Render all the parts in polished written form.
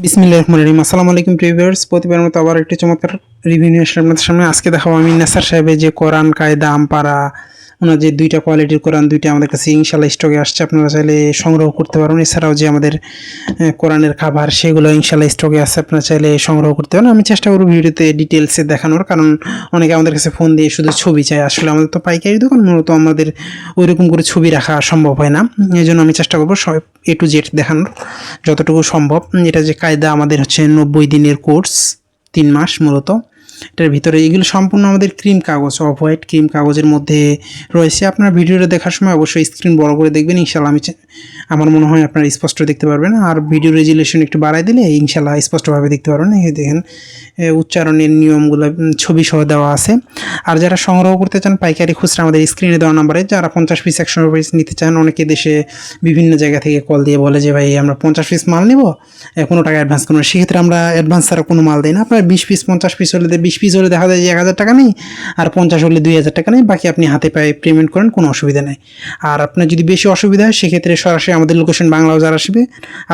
বিসমিল্লাহির রহমানির রহিম। আসসালামু আলাইকুম ভিউয়ার্স, প্রতিবারের মতো আবার একটি চমৎকার রিভিউ নিয়ে আসলাম আপনাদের সামনে। আজকে দেখাবো আমি নেসার সাহেবের যে কোরআন কায়দা আমপারা, ওনার যে দুইটা কোয়ালিটির কোরআন, দুইটা আমাদের কাছে ইনশাল্লাহ স্টকে আসছে। আপনারা চাইলে সংগ্রহ করতে পারবেন। এছাড়াও যে আমাদের কোরআনের খাবার, সেগুলো ইনশাল্লাহ স্টকে আছে, আপনারা চাইলে সংগ্রহ করতে পারেন। আমি চেষ্টা করব ভিডিওতে ডিটেলসে দেখানোর, কারণ অনেকে আমাদের কাছে ফোন দিয়ে শুধু ছবি চায়। আসলে আমাদের তো পাইকারি দোকান, মূলত আমাদের ওই রকম করে ছবি রাখা সম্ভব হয় না। এই জন্য আমি চেষ্টা করবো সব A to Z দেখানোর যতটুকু সম্ভব। এটা যে কায়দা আমাদের হচ্ছে 90 দিনের কোর্স, 3 মাস মূলত। এটার ভিতরে এগুলো সম্পূর্ণ আমাদের ক্রিম কাগজ, অফ হোয়াইট ক্রিম কাগজের মধ্যে রয়েছে। আপনার ভিডিওটা দেখার সময় অবশ্যই স্ক্রিন বড় করে দেখবেন, ইনশাল্লাহ আমার মনে হয় আপনারা স্পষ্ট দেখতে পারবেন। আর ভিডিও রেজুলেশন একটু বাড়াই দিলে ইনশাল্লাহ স্পষ্টভাবে দেখতে পারবেন। এই দেখেন উচ্চারণের নিয়মগুলো ছবি সহ দেওয়া আছে। আর যারা সংগ্রহ করতে চান পাইকারি খুচরা, আমাদের স্ক্রিনে দেওয়া নাম্বারে, যারা 50 পিস 100 পিস নিতে চান, অনেকে দেশে বিভিন্ন জায়গা থেকে কল দিয়ে বলে যে ভাই আমরা 50 পিস মাল নিব, কোনো টাকা অ্যাডভান্স করবো না। সেক্ষেত্রে আমরা অ্যাডভান্স ছাড়া কোনো মাল দিই না। আপনার 20 পিস 50 পিস হলে 20 পিস হলে দেখা যায় যে 1000 টাকা নেই, আর 50 হলে 2000 টাকা নেই, বাকি আপনি হাতে পায়ে পেমেন্ট করেন, কোনো অসুবিধা নেই। আর আপনার যদি বেশি অসুবিধা হয় সেক্ষেত্রে সরাসরি আমাদের লোকেশন বাংলা বাজার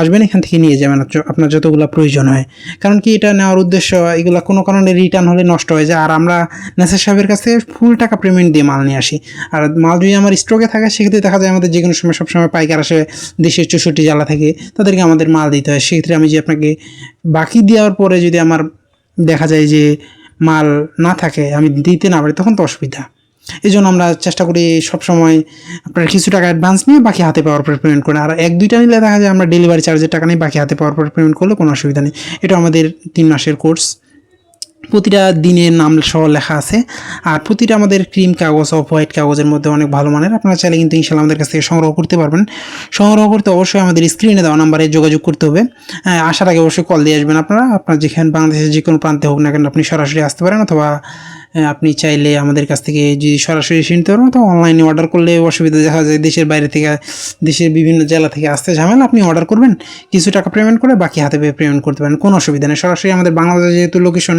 আসবেন, এখান থেকে নিয়ে যাবেন আপনার যতগুলো প্রয়োজন হয়। কারণ কি, এটা নেওয়ার উদ্দেশ্য এগুলো কোনো কারণে রিটার্ন হলে নষ্ট হয়ে যায়, আর আমরা নেসার সাহেবের কাছে ফুল টাকা পেমেন্ট দিয়ে মাল নিয়ে আসি। আর মাল যদি আমার স্টকে থাকে সেক্ষেত্রে দেখা যায় আমাদের যে কোনো সময় সবসময় পাইকার আসে দেশের 64 জেলা থেকে, তাদেরকে আমাদের মাল দিতে হয়। সেক্ষেত্রে আমি যে আপনাকে বাকি দেওয়ার পরে যদি আমার দেখা যায় যে মাল না থাকে, আমি দিতে না পারি, তখন তো অসুবিধা। এই জন্য আমরা চেষ্টা করি সবসময় আপনার কিছু টাকা অ্যাডভান্স নিয়ে বাকি হাতে পাওয়ার পর পেমেন্ট করেন। আর 1-2টা নিলে দেখা যায় আমরা ডেলিভারি চার্জের টাকা নিয়ে বাকি হাতে পাওয়ার পর পেমেন্ট করলে কোনো অসুবিধা নেই। এটা আমাদের 3 মাসের কোর্স, প্রতিটা দিনের নাম সহ লেখা আছে। আর প্রতিটা আমাদের ক্রিম কাগজ, অফ হোয়াইট কাগজের মধ্যে অনেক ভালো মানের। আপনারা চাইলে কিন্তু ইনশাল্লাহ আমাদের কাছ থেকে সংগ্রহ করতে পারবেন। সংগ্রহ করতে অবশ্যই আমাদের স্ক্রিনে দেওয়া নাম্বারে যোগাযোগ করতে হবে। আসার আগে অবশ্যই কল দিয়ে আসবেন। আপনার যেখানে বাংলাদেশের যে কোনো প্রান্তে হোক না কেন, আপনি সরাসরি আসতে পারেন, অথবা আপনি চাইলে আমাদের কাছ থেকে যদি সরাসরি এসে নিতে পারবেন, তো অনলাইনে অর্ডার করলে অসুবিধা দেখা যায়। দেশের বাইরে থেকে, দেশের বিভিন্ন জেলা থেকে আসতে ঝামেলা। আপনি অর্ডার করবেন, কিছু টাকা পেমেন্ট করে বাকি হাতে পেয়ে পেমেন্ট করতে পারেন, কোনো অসুবিধা নেই। সরাসরি আমাদের বাংলাদেশে যেহেতু লোকেশন,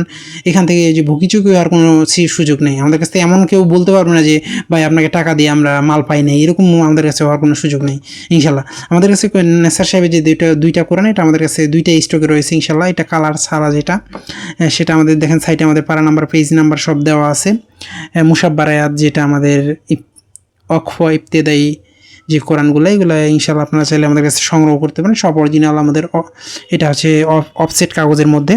এখান থেকে যে ভুকিচুকি হওয়ার কোনো সুযোগ নেই। আমাদের কাছ থেকে এমন কেউ বলতে পারবে না যে ভাই আপনাকে টাকা দিয়ে আমরা মাল পাই না, এরকম আমাদের কাছে হওয়ার কোনো সুযোগ নেই ইনশাল্লাহ। আমাদের কাছে নেসার সাহেবের যে দুইটা কোরআন, এটা আমাদের কাছে 2টা স্টকে রয়েছে ইনশাল্লাহ। এটা কালার ছাড়া যেটা, সেটা আমাদের দেখেন সাইটে আমাদের পারা নাম্বার, পেজ নাম্বার সব দেওয়া আছে। মুসাব্বার আয়াত, যেটা আমাদের অক্ফ ইবতেদায়ী যে কোরআনগুলো, এগুলো ইনশাল্লাহ আপনারা চাইলে আমাদের কাছে সংগ্রহ করতে পারেন। সব অরিজিনাল আমাদের, এটা হচ্ছে অফসেট কাগজের মধ্যে।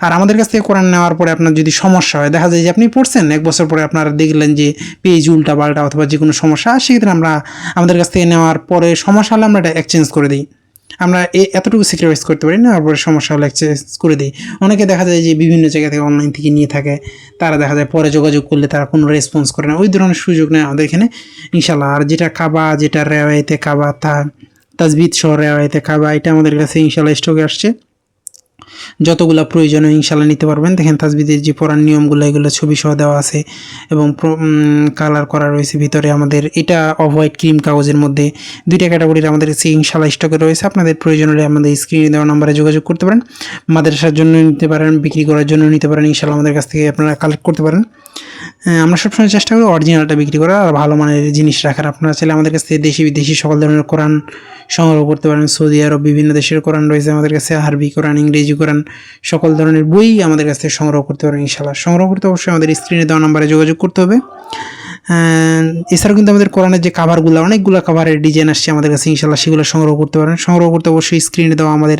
আর আমাদের কাছ থেকে কোরআন নেওয়ার পরে আপনার যদি সমস্যা হয়, দেখা যায় যে আপনি পড়ছেন 1 বছর পরে আপনারা দেখলেন যে পেজ উল্টা পাল্টা অথবা যে কোনো সমস্যা, সেক্ষেত্রে আমরা আমাদের কাছ থেকে নেওয়ার পরে সমস্যা হলে আমরা এটা এক্সচেঞ্জ করে দিই। আমরা এতটুকু স্যাক্রিফাইস করতে পারি না, তারপরে সমস্যা হলে এক্সচেঞ্জ করে দিই। অনেকে দেখা যায় যে বিভিন্ন জায়গা থেকে অনলাইন থেকে নিয়ে থাকে, তারা দেখা যায় পরে যোগাযোগ করলে তারা কোনো রেসপন্স করে না, ওই ধরনের সুযোগ নেই আমাদের এখানে ইনশাল্লাহ। আর যেটা কাবা, যেটা রেওয়ায়েতে কাবা, তাজবিদ সহ রেওয়ায়েতে কাবা, এটা আমাদের কাছে ইনশাল্লাহ স্টকে আসছে। যতগুলো প্রয়োজন ইনশাল্লাহ নিতে পারবেন। দেখেন তাজবিদের যে পড়ার নিয়মগুলো, এগুলো ছবি সহ দেওয়া আছে এবং কালার করা রয়েছে ভিতরে। আমাদের এটা অফ হোয়াইট ক্রিম কাগজের মধ্যে 2টা ক্যাটাগরির আমাদের কাছে ইনশাল্লাহ স্টকে রয়েছে। আপনাদের প্রয়োজন হলে আমাদের স্ক্রিনে দেওয়া নাম্বারে যোগাযোগ করতে পারেন। মাদ্রাসার জন্য নিতে পারেন, বিক্রি করার জন্য নিতে পারেন, ইনশাল্লাহ আমাদের কাছ থেকে আপনারা কালেক্ট করতে পারেন। আমরা সবসময় চেষ্টা করি অরিজিনালটা বিক্রি করার আর ভালো মানের জিনিস রাখার। আপনারা চাইলে আমাদের কাছ থেকে দেশি বিদেশি সকল ধরনের কোরআন সংগ্রহ করতে পারেন। সৌদি আরব, বিভিন্ন দেশের কোরআন রয়েছে আমাদের কাছে, আরবি কোরআন, ইংরেজি কোরআন, সকল ধরনের বই আমাদের কাছ থেকে সংগ্রহ করতে পারেন ইনশাল্লাহ। সংগ্রহ করতে অবশ্যই আমাদের স্ক্রিনে দেওয়া নাম্বারে যোগাযোগ করতে হবে। এছাড়াও কিন্তু আমাদের কোরআনের যে কাভারগুলো, অনেকগুলো কাভারের ডিজাইন আসছে আমাদের কাছে ইনশাল্লাহ, সেগুলো সংগ্রহ করতে পারেন। সংগ্রহ করতে অবশ্যই স্ক্রিনে দেওয়া আমাদের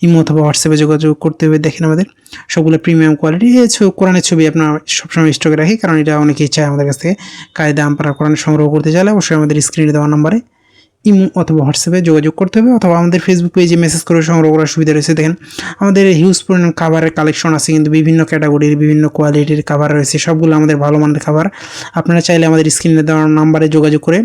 ইমো অথবা হোয়াটসঅ্যাপে যোগাযোগ করতে হবে। দেখেন আমাদের সবগুলো প্রিমিয়াম কোয়ালিটি। এই কোরআনের ছবি আপনার সবসময় স্টকে রাখি, কারণ এটা অনেকেই চায় আমাদের কাছ থেকে। কায়দা আমপারা কোরআন সংগ্রহ করতে চাইলে অবশ্যই আমাদের স্ক্রিনে দেওয়া নাম্বারে ইমো অথবা হোয়াটসঅ্যাপে যোগাযোগ করতে হবে, অথবা আমাদের ফেসবুক পেজে মেসেজ করে সংগ্রহ করার সুবিধা রয়েছে। দেখেন আমাদের হিউজ পরিমাণ খাবারের কালেকশন আছে, কিন্তু বিভিন্ন ক্যাটাগরির বিভিন্ন কোয়ালিটির খাবার রয়েছে, সবগুলো আমাদের ভালো মানের খাবার। আপনারা চাইলে আমাদের স্ক্রিনে দেওয়া নাম্বারে যোগাযোগ করে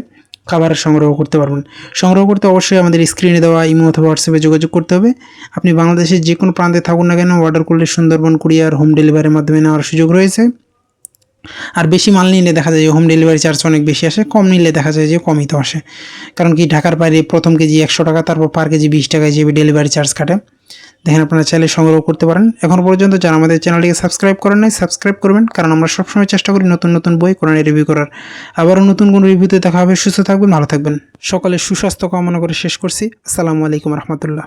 খাবার সংগ্রহ করতে পারবেন। সংগ্রহ করতে অবশ্যই আমাদের স্ক্রিনে দেওয়া ইমো অথবা হোয়াটসঅ্যাপে যোগাযোগ করতে হবে। আপনি বাংলাদেশের যে কোনো প্রান্তে থাকুন না কেন, অর্ডার করলে সুন্দরবন কুরিয়ার হোম ডেলিভারির মাধ্যমে নেওয়ার সুযোগ রয়েছে। আর বেশি মাল নিলে দেখা যায় যে হোম ডেলিভারি চার্জ অনেক বেশি আসে, কম নিলে দেখা যায় যে কমই তো আসে। কারণ কি, ঢাকার বাইরে প্রথম কেজি 100 টাকা, তারপর পার কেজি 20 টাকায় যে ডেলিভারি চার্জ কাটে। দেখেন আপনারা চাইলে সংগ্রহ করতে পারেন। এখন পর্যন্ত যারা আমাদের চ্যানেলটিকে সাবস্ক্রাইব করেন নাই, সাবস্ক্রাইব করবেন, কারণ আমরা সবসময় চেষ্টা করি নতুন নতুন বই কোরআনের রিভিউ করার। আবারও নতুন কোনো রিভিউতে দেখা হবে। সুস্থ থাকবেন, ভালো থাকবেন। সকলের সুস্বাস্থ্য কামনা করে শেষ করছি। আসসালামু আলাইকুম রহমতুল্লাহ।